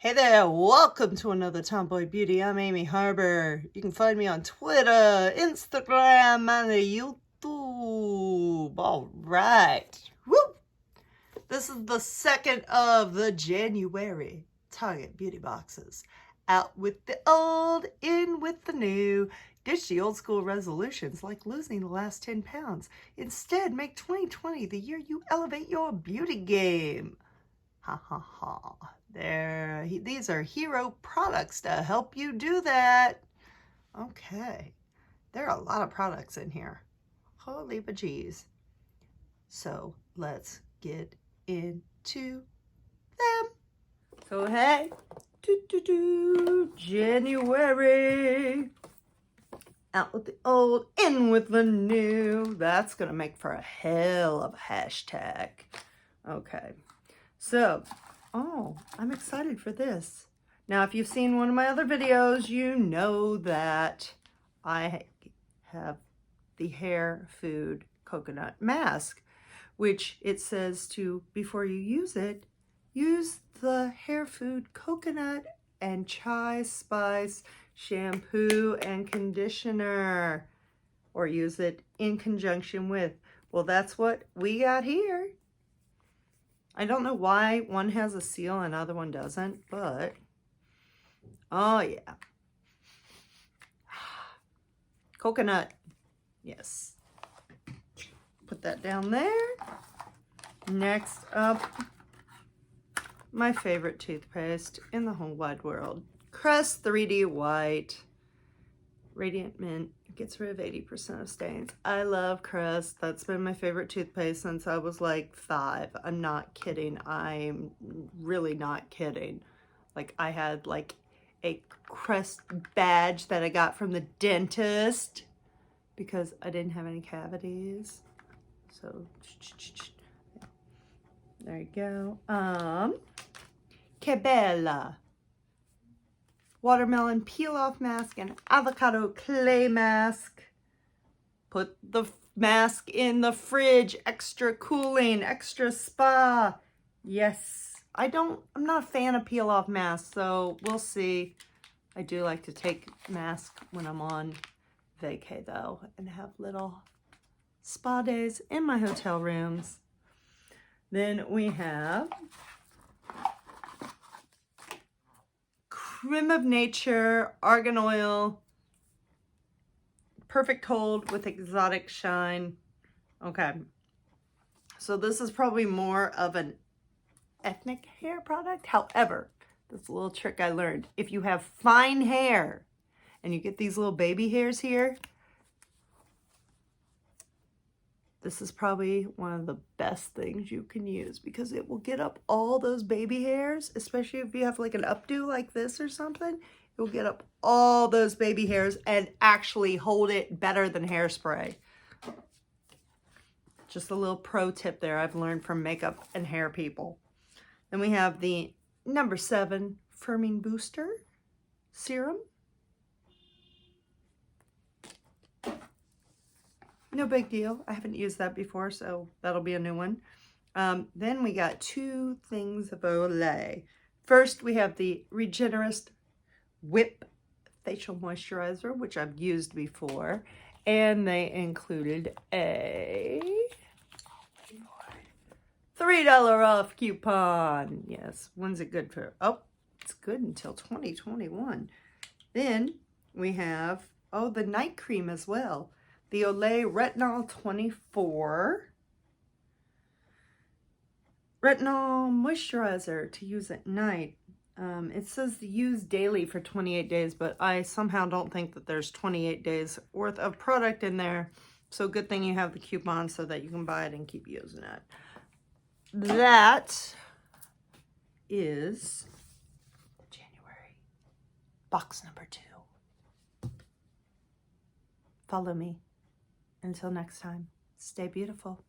Hey there, welcome to another Tomboy Beauty. I'm Amy Harber. You can find me on Twitter, Instagram, and YouTube. All right. Woo! This is the second of the January Target Beauty Boxes. Out with the old, in with the new. Ditch the old school resolutions like losing the last 10 pounds. Instead, make 2020 the year you elevate your beauty game. Ha ha ha. These are hero products to help you do that. Okay. There are a lot of products in here. Holy bejeez. So let's get into them. So hey, January. Out with the old, in with the new. That's gonna make for a hell of a hashtag. Okay. So, I'm excited for this. Now, if you've seen one of my other videos, you know that I have the hair food coconut mask, which it says to, before you use it, use the hair food coconut and chai spice shampoo and conditioner, or use it in conjunction with. Well, that's what we got here. I don't know why one has a seal and another one doesn't, but oh yeah. Coconut. Yes. Put that down there. Next up, my favorite toothpaste in the whole wide world. Crest 3D White. Radiant Mint. Gets rid of 80% of stains. I love Crest. That's been my favorite toothpaste since I was like 5. I'm not kidding. I'm really not kidding. Like, I had like a Crest badge that I got from the dentist because I didn't have any cavities. So there you go. Que Bella. Watermelon peel-off mask and avocado clay mask. Put the mask in the fridge. Extra cooling, extra spa. Yes. I'm not a fan of peel-off masks, so we'll see. I do like to take masks when I'm on vacay, though, and have little spa days in my hotel rooms. Then we have Creme of Nature, Argan Oil, Perfect Hold with Exotic Shine. Okay, so this is probably more of an ethnic hair product. However, that's a little trick I learned. If you have fine hair and you get these little baby hairs here, this is probably one of the best things you can use because it will get up all those baby hairs, especially if you have like an updo like this or something. It will get up all those baby hairs and actually hold it better than hairspray. Just a little pro tip there I've learned from makeup and hair people. Then we have the number 7 Firming Booster Serum. No big deal. I haven't used that before, so that'll be a new one. Then we got 2 things of Olay. First, we have the Regenerist Whip Facial Moisturizer, which I've used before. And they included a $3 off coupon. Yes, when's it good for? Oh, it's good until 2021. Then we have, the night cream as well. The Olay Retinol 24 Retinol Moisturizer to use at night. It says to use daily for 28 days, but I somehow don't think that there's 28 days worth of product in there. So good thing you have the coupon so that you can buy it and keep using it. That is January. Box number 2. Follow me. Until next time, stay beautiful.